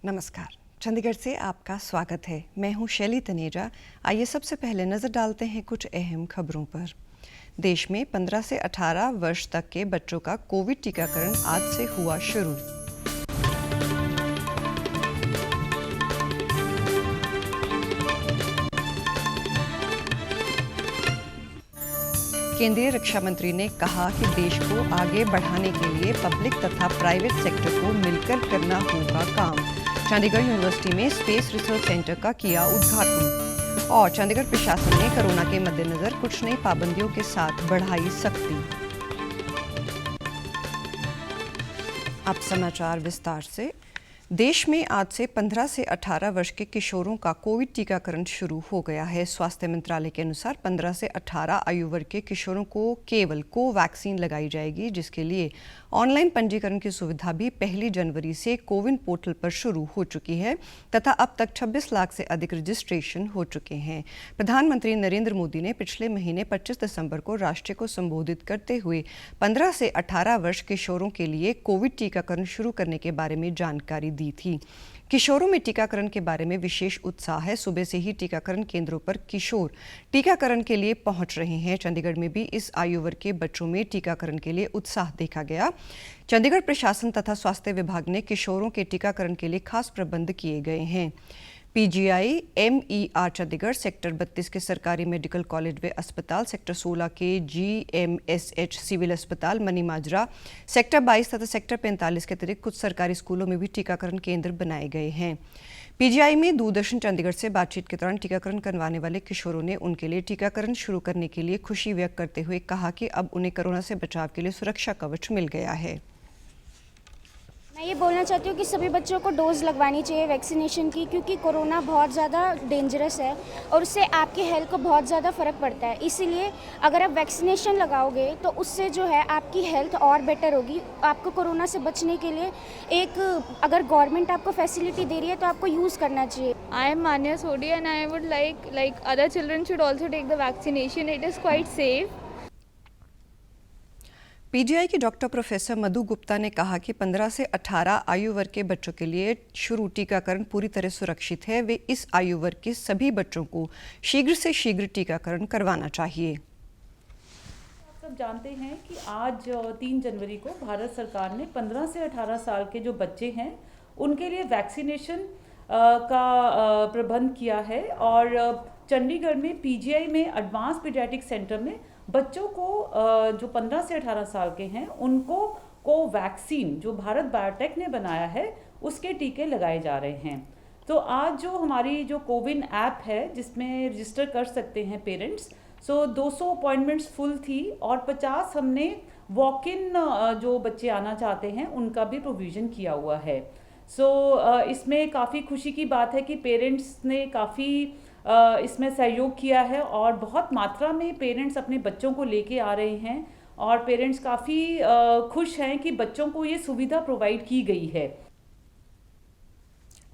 नमस्कार, चंडीगढ़ से आपका स्वागत है। मैं हूं शैली तनेजा। आइए सबसे पहले नजर डालते हैं कुछ अहम खबरों पर। देश में 15 से 18 वर्ष तक के बच्चों का कोविड टीकाकरण आज से हुआ शुरू। केंद्रीय रक्षा मंत्री ने कहा कि देश को आगे बढ़ाने के लिए पब्लिक तथा प्राइवेट सेक्टर को मिलकर करना होगा काम। चंडीगढ़ यूनिवर्सिटी में स्पेस रिसर्च सेंटर का किया उद्घाटन। और चंडीगढ़ प्रशासन ने कोरोना के मद्देनजर कुछ नई पाबंदियों के साथ बढ़ाई सख्ती। अब समाचार विस्तार से। देश में आज से 15 से 18 वर्ष के किशोरों का कोविड टीकाकरण शुरू हो गया है। स्वास्थ्य मंत्रालय के अनुसार 15 से 18 आयु वर्ग के किशोरों को केवल कोवैक्सीन लगाई जाएगी, जिसके लिए ऑनलाइन पंजीकरण की सुविधा भी 1 जनवरी से कोविन पोर्टल पर शुरू हो चुकी है तथा अब तक 26 लाख से अधिक रजिस्ट्रेशन हो चुके हैं। प्रधानमंत्री नरेंद्र मोदी ने पिछले महीने 25 दिसंबर को राष्ट्र को संबोधित करते हुए 15 से 18 वर्ष किशोरों के लिए कोविड टीकाकरण शुरू करने के बारे में जानकारी दी थी। किशोरों में टीकाकरण के बारे में विशेष उत्साह है। सुबह से ही टीकाकरण केंद्रों पर किशोर टीकाकरण के लिए पहुंच रहे हैं। चंडीगढ़ में भी इस आयु वर्ग के बच्चों में टीकाकरण के लिए उत्साह देखा गया। चंडीगढ़ प्रशासन तथा स्वास्थ्य विभाग ने किशोरों के टीकाकरण के लिए खास प्रबंध किए गए हैं। पीजीआई MER चंडीगढ़, सेक्टर 32 के सरकारी मेडिकल कॉलेज व अस्पताल, सेक्टर 16 के GMSH सिविल अस्पताल मनी माजरा, सेक्टर 22 तथा सेक्टर 45 के अतिरिक्त कुछ सरकारी स्कूलों में भी टीकाकरण केंद्र बनाए गए हैं। पीजीआई में दूरदर्शन चंडीगढ़ से बातचीत के दौरान टीकाकरण करवाने वाले किशोरों ने उनके लिए टीकाकरण शुरू करने के लिए खुशी व्यक्त करते हुए कहा कि अब उन्हें कोरोना से बचाव के लिए सुरक्षा कवच मिल गया है। मैं ये बोलना चाहती हूँ कि सभी बच्चों को डोज लगवानी चाहिए वैक्सीनेशन की, क्योंकि कोरोना बहुत ज़्यादा डेंजरस है और उससे आपकी हेल्थ को बहुत ज़्यादा फ़र्क पड़ता है। इसीलिए अगर आप वैक्सीनेशन लगाओगे तो उससे जो है आपकी हेल्थ और बेटर होगी। आपको कोरोना से बचने के लिए एक अगर गवर्नमेंट आपको फैसिलिटी दे रही है तो आपको यूज़ करना चाहिए। I am Manya Sodi and I would like other children should also take the vaccination. It is quite safe. PGI की डॉक्टर प्रोफेसर मधु गुप्ता ने कहा कि 15 से 18 आयु वर्ग के बच्चों के लिए शुरू टीकाकरण पूरी तरह सुरक्षित है। वे इस आयु वर्ग के सभी बच्चों को शीघ्र से शीघ्र टीकाकरण करवाना चाहिए। आप सब जानते हैं कि आज 3 जनवरी को भारत सरकार ने 15 से 18 साल के जो बच्चे हैं उनके लिए वैक्सीनेशन का प्रबंध किया है और चंडीगढ़ में पीजीआई में एडवांस पीडियाट्रिक सेंटर में बच्चों को जो 15 से 18 साल के हैं उनको कोवैक्सीन जो भारत बायोटेक ने बनाया है उसके टीके लगाए जा रहे हैं। तो आज जो हमारी जो कोविन ऐप है जिसमें रजिस्टर कर सकते हैं पेरेंट्स, 200 अपॉइंटमेंट्स फुल थी और 50 हमने वॉक इन जो बच्चे आना चाहते हैं उनका भी प्रोविज़न किया हुआ है। इसमें काफ़ी खुशी की बात है कि पेरेंट्स ने काफ़ी इसमें सहयोग किया है और बहुत मात्रा में पेरेंट्स अपने बच्चों को लेके आ रहे हैं और पेरेंट्स काफ़ी खुश हैं कि बच्चों को ये सुविधा प्रोवाइड की गई है।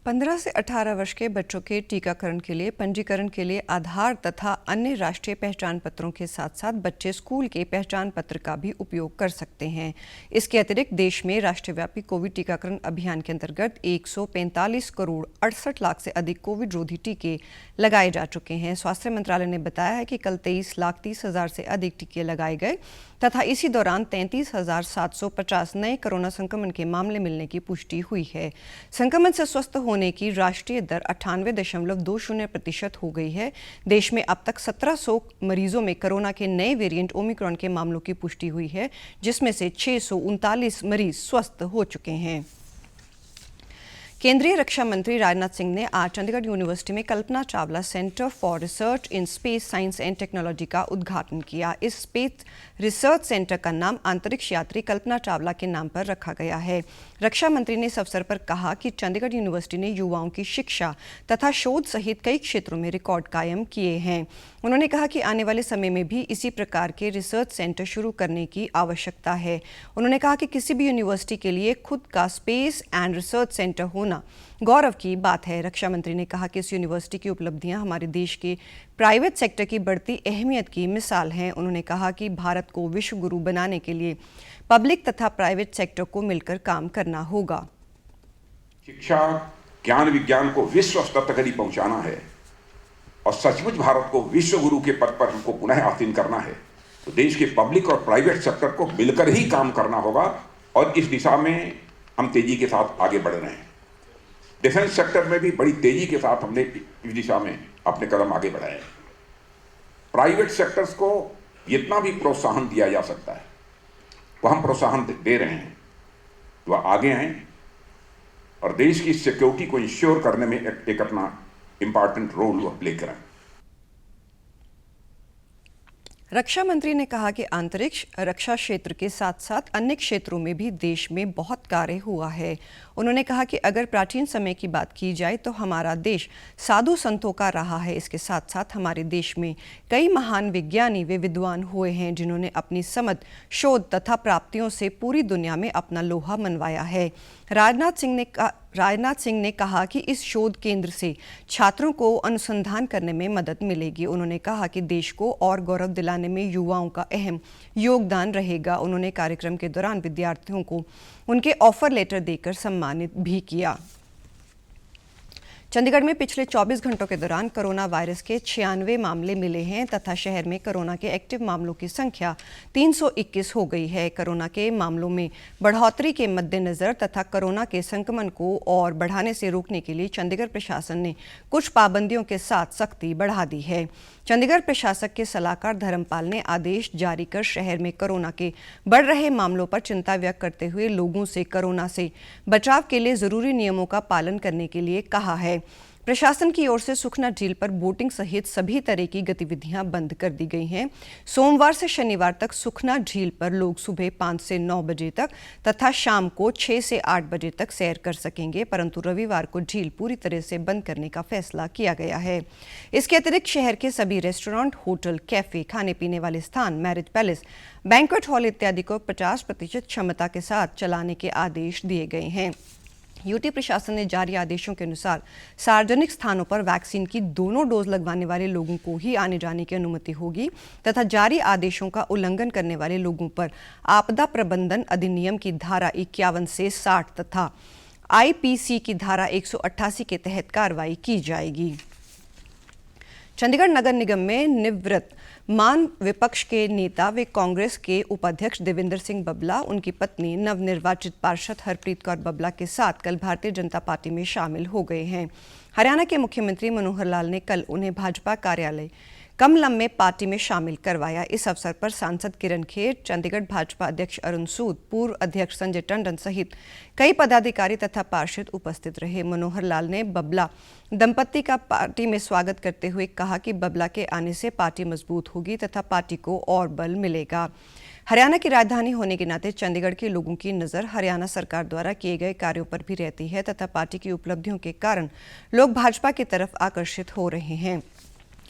15 से 18 वर्ष के बच्चों के टीकाकरण के लिए पंजीकरण के लिए आधार तथा अन्य राष्ट्रीय पहचान पत्रों के साथ साथ बच्चे स्कूल के पहचान पत्र का भी उपयोग कर सकते हैं। इसके अतिरिक्त देश में राष्ट्रव्यापी कोविड टीकाकरण अभियान के अंतर्गत 145 करोड़ 68 लाख से अधिक कोविड रोधी टीके लगाए जा चुके हैं। स्वास्थ्य मंत्रालय ने बताया है कि कल 23,30,000 से अधिक टीके लगाए गए तथा इसी दौरान 33,750 नए कोरोना संक्रमण के मामले मिलने की पुष्टि हुई है। संक्रमण से स्वस्थ होने की राष्ट्रीय दर 98.20% हो गई है। देश में अब तक 1700 मरीजों में कोरोना के नए वेरिएंट ओमिक्रॉन के मामलों की पुष्टि हुई है, जिसमें से 639 मरीज स्वस्थ हो चुके हैं। केंद्रीय रक्षा मंत्री राजनाथ सिंह ने आज चंडीगढ़ यूनिवर्सिटी में Kalpana Chawla centre for research in space science and technology का उद्घाटन किया। इस स्पेस रिसर्च सेंटर का नाम अंतरिक्ष यात्री कल्पना चावला के नाम पर रखा गया है। रक्षा मंत्री ने इस अवसर पर कहा कि चंडीगढ़ यूनिवर्सिटी ने युवाओं की शिक्षा तथा शोध सहित कई क्षेत्रों में रिकॉर्ड कायम किए हैं। उन्होंने कहा कि आने वाले समय में भी इसी प्रकार के रिसर्च सेंटर शुरू करने की आवश्यकता है। उन्होंने कहा कि किसी भी यूनिवर्सिटी के लिए खुद का स्पेस एंड रिसर्च सेंटर होना गौरव की बात है। रक्षा मंत्री ने कहा कि इस यूनिवर्सिटी की उपलब्धियां हमारे देश के प्राइवेट सेक्टर की बढ़ती अहमियत की मिसाल हैं। उन्होंने कहा कि भारत को विश्व गुरु बनाने के लिए पब्लिक तथा प्राइवेट सेक्टर को मिलकर काम करना होगा। शिक्षा ज्ञान विज्ञान को विश्व स्तर तक यदि पहुंचाना है और सचमुच भारत को विश्व गुरु के पद पर हमको पुनः आसीन करना है, तो देश के पब्लिक और प्राइवेट सेक्टर को मिलकर ही काम करना होगा और इस दिशा में हम तेजी के साथ आगे बढ़ रहे हैं। डिफेंस सेक्टर में भी बड़ी तेजी के साथ हमने इस दिशा में अपने कदम आगे बढ़ाए हैं। प्राइवेट सेक्टर्स को जितना भी प्रोत्साहन दिया जा सकता है वह हम प्रोत्साहन दे रहे हैं, वह आगे आए और देश की सिक्योरिटी को इंश्योर करने में एक अपना इंपॉर्टेंट रोल वह प्ले करें। रक्षा मंत्री ने कहा कि अंतरिक्ष रक्षा क्षेत्र के साथ साथ अन्य क्षेत्रों में भी देश में बहुत कार्य हुआ है। उन्होंने कहा कि अगर प्राचीन समय की बात की जाए तो हमारा देश साधु संतों का रहा है। इसके साथ साथ हमारे देश में कई महान विज्ञानी व विद्वान हुए हैं जिन्होंने अपनी समझ, शोध तथा प्राप्तियों से पूरी दुनिया में अपना लोहा मनवाया है। राजनाथ सिंह ने कहा कि इस शोध केंद्र से छात्रों को अनुसंधान करने में मदद मिलेगी। उन्होंने कहा कि देश को और गौरव दिलाने में युवाओं का अहम योगदान रहेगा। उन्होंने कार्यक्रम के दौरान विद्यार्थियों को उनके ऑफर लेटर देकर सम्मानित भी किया। चंडीगढ़ में पिछले 24 घंटों के दौरान कोरोना वायरस के 96 मामले मिले हैं तथा शहर में कोरोना के एक्टिव मामलों की संख्या 321 हो गई है। कोरोना के मामलों में बढ़ोतरी के मद्देनजर तथा कोरोना के संक्रमण को और बढ़ाने से रोकने के लिए चंडीगढ़ प्रशासन ने कुछ पाबंदियों के साथ सख्ती बढ़ा दी है। चंडीगढ़ प्रशासक के सलाहकार धर्मपाल ने आदेश जारी कर शहर में कोरोना के बढ़ रहे मामलों पर चिंता व्यक्त करते हुए लोगों से कोरोना से बचाव के लिए जरूरी नियमों का पालन करने के लिए कहा है। प्रशासन की ओर से सुखना झील पर बोटिंग सहित सभी तरह की गतिविधियां बंद कर दी गई हैं। सोमवार से शनिवार तक सुखना झील पर लोग सुबह 5 से 9 बजे तक तथा शाम को 6 से 8 बजे तक सैर कर सकेंगे, परंतु रविवार को झील पूरी तरह से बंद करने का फैसला किया गया है। इसके अतिरिक्त शहर के सभी रेस्टोरेंट, होटल, कैफे, खाने पीने वाले स्थान, मैरिज पैलेस, बैंक्वेट हॉल इत्यादि को 50% क्षमता के साथ चलाने के आदेश दिए गए हैं। यूटी प्रशासन ने जारी आदेशों के अनुसार सार्वजनिक स्थानों पर वैक्सीन की दोनों डोज लगवाने वाले लोगों को ही आने जाने की अनुमति होगी तथा जारी आदेशों का उल्लंघन करने वाले लोगों पर आपदा प्रबंधन अधिनियम की धारा 51 से 60 तथा आईपीसी की धारा 188 के तहत कार्रवाई की जाएगी। चंडीगढ़ नगर निगम में निवृत्त मान विपक्ष के नेता व कांग्रेस के उपाध्यक्ष देवेंद्र सिंह बबला, उनकी पत्नी नवनिर्वाचित पार्षद हरप्रीत कौर बबला के साथ कल भारतीय जनता पार्टी में शामिल हो गए हैं। हरियाणा के मुख्यमंत्री मनोहर लाल ने कल उन्हें भाजपा कार्यालय कमलम में पार्टी में शामिल करवाया। इस अवसर पर सांसद किरण खेर, चंडीगढ़ भाजपा अध्यक्ष अरुण सूद, पूर्व अध्यक्ष संजय टंडन सहित कई पदाधिकारी तथा पार्षद उपस्थित रहे। मनोहर लाल ने बबला दंपत्ति का पार्टी में स्वागत करते हुए कहा कि बबला के आने से पार्टी मजबूत होगी तथा पार्टी को और बल मिलेगा। हरियाणा की राजधानी होने के नाते चंडीगढ़ के लोगों की नज़र हरियाणा सरकार द्वारा किए गए कार्यों पर भी रहती है तथा पार्टी की उपलब्धियों के कारण लोग भाजपा की तरफ आकर्षित हो रहे हैं।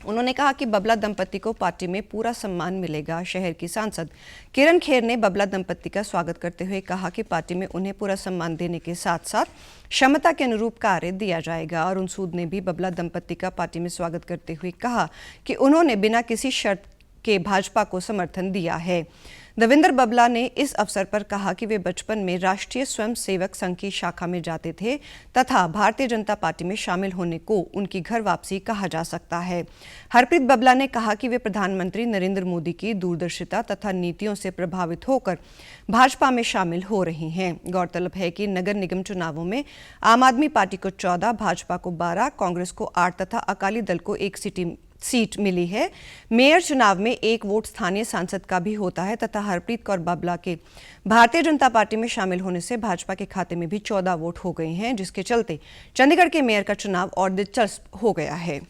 उन्होंने कहा कि बबला दंपत्ति को पार्टी में पूरा सम्मान मिलेगा। शहर की सांसद किरण खेर ने बबला दंपत्ति का स्वागत करते हुए कहा कि पार्टी में उन्हें पूरा सम्मान देने के साथ साथ क्षमता के अनुरूप कार्य दिया जाएगा। अरुण सूद ने भी बबला दंपत्ति का पार्टी में स्वागत करते हुए कहा कि उन्होंने बिना किसी शर्त के भाजपा को समर्थन दिया है। देवेंद्र बबला ने इस अवसर पर कहा कि वे बचपन में राष्ट्रीय स्वयंसेवक संघ की शाखा में जाते थे तथा भारतीय जनता पार्टी में शामिल होने को उनकी घर वापसी कहा जा सकता है। हरप्रीत बबला ने कहा कि वे प्रधानमंत्री नरेंद्र मोदी की दूरदर्शिता तथा नीतियों से प्रभावित होकर भाजपा में शामिल हो रही हैं। गौरतलब है कि नगर निगम चुनावों में आम आदमी पार्टी को 14, भाजपा को 12, कांग्रेस को 8 तथा अकाली दल को 1 सीट मिली है। मेयर चुनाव में 1 वोट स्थानीय सांसद का भी होता है तथा हरप्रीत कौर बबला के भारतीय जनता पार्टी में शामिल होने से भाजपा के खाते में भी 14 वोट हो गए हैं, जिसके चलते चंडीगढ़ के मेयर का चुनाव और दिलचस्प हो गया है।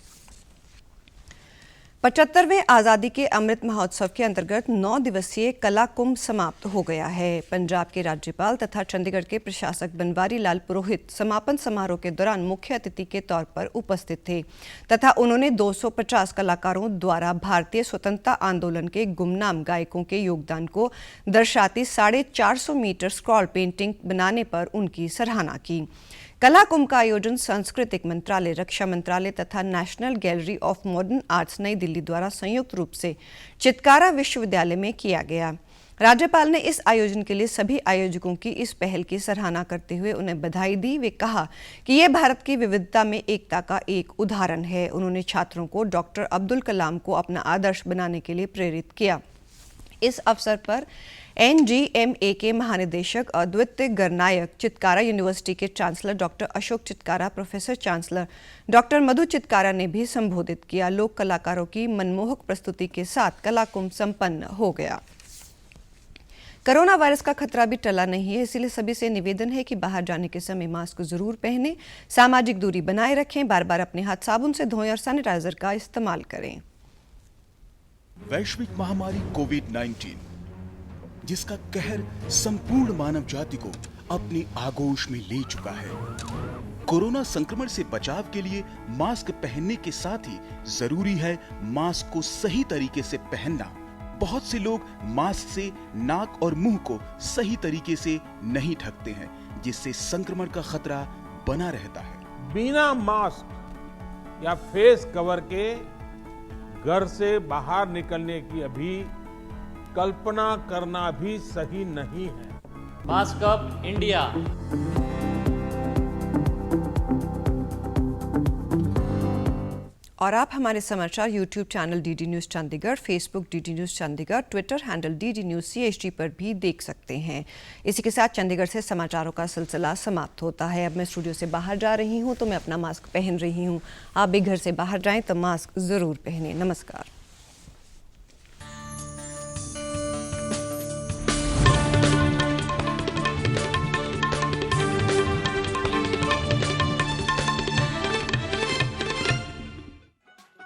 75वें आज़ादी के अमृत महोत्सव के अंतर्गत 9 दिवसीय कला कुंभ समाप्त हो गया है। पंजाब के राज्यपाल तथा चंडीगढ़ के प्रशासक बनवारी लाल पुरोहित समापन समारोह के दौरान मुख्य अतिथि के तौर पर उपस्थित थे तथा उन्होंने 250 कलाकारों द्वारा भारतीय स्वतंत्रता आंदोलन के गुमनाम गायकों के योगदान को दर्शाती 450 मीटर स्क्रॉल पेंटिंग बनाने पर उनकी सराहना की। कला कुंभ का आयोजन सांस्कृतिक मंत्रालय, रक्षा मंत्रालय तथा national gallery of modern arts नई दिल्ली द्वारा संयुक्त रूप से चितकारा विश्वविद्यालय में किया गया। राज्यपाल ने इस आयोजन के लिए सभी आयोजकों की इस पहल की सराहना करते हुए उन्हें बधाई दी। वे कहा कि यह भारत की विविधता में एकता का एक उदाहरण है। उन्होंने छात्रों को डॉक्टर अब्दुल कलाम को अपना आदर्श बनाने के लिए प्रेरित किया। इस अवसर पर NGMA के महानिदेशक अद्वितीय गरनायक, चितकारा यूनिवर्सिटी के chancellor doctor Ashok Chitkara, professor chancellor doctor Madhu Chitkara ने भी संबोधित किया। लोक कलाकारों की मनमोहक प्रस्तुति के साथ कला कुंभ संपन्न हो गया। कोरोना वायरस का खतरा भी टला नहीं है, इसलिए सभी से निवेदन है कि बाहर जाने के समय मास्क जरूर पहनें, सामाजिक दूरी बनाए रखें, बार बार अपने हाथ साबुन से धोएं और सैनिटाइजर का इस्तेमाल करें। वैश्विक महामारी कोविड-19, जिसका कहर संपूर्ण मानव जाति को अपनी आगोश में ले चुका है। कोरोना संक्रमण से बचाव के लिए मास्क पहनने के साथ ही जरूरी है मास्क को सही तरीके से पहनना। बहुत से लोग मास्क से नाक और मुंह को सही तरीके से नहीं ढकते हैं, जिससे संक्रमण का खतरा बना रहता है। बिना मास्क या फेस कवर के घर से बाहर निकलने की अभी कल्पना करना भी सही नहीं है। Mask up India. और आप हमारे समाचार YouTube channel DD news Chandigarh, Facebook DD news Chandigarh, Twitter handle DD news CHD पर भी देख सकते हैं। इसी के साथ चंडीगढ़ से समाचारों का सिलसिला समाप्त होता है। अब मैं स्टूडियो से बाहर जा रही हूं तो मैं अपना मास्क पहन रही हूं। आप भी घर से बाहर जाएं तो मास्क जरूर पहनें। नमस्कार।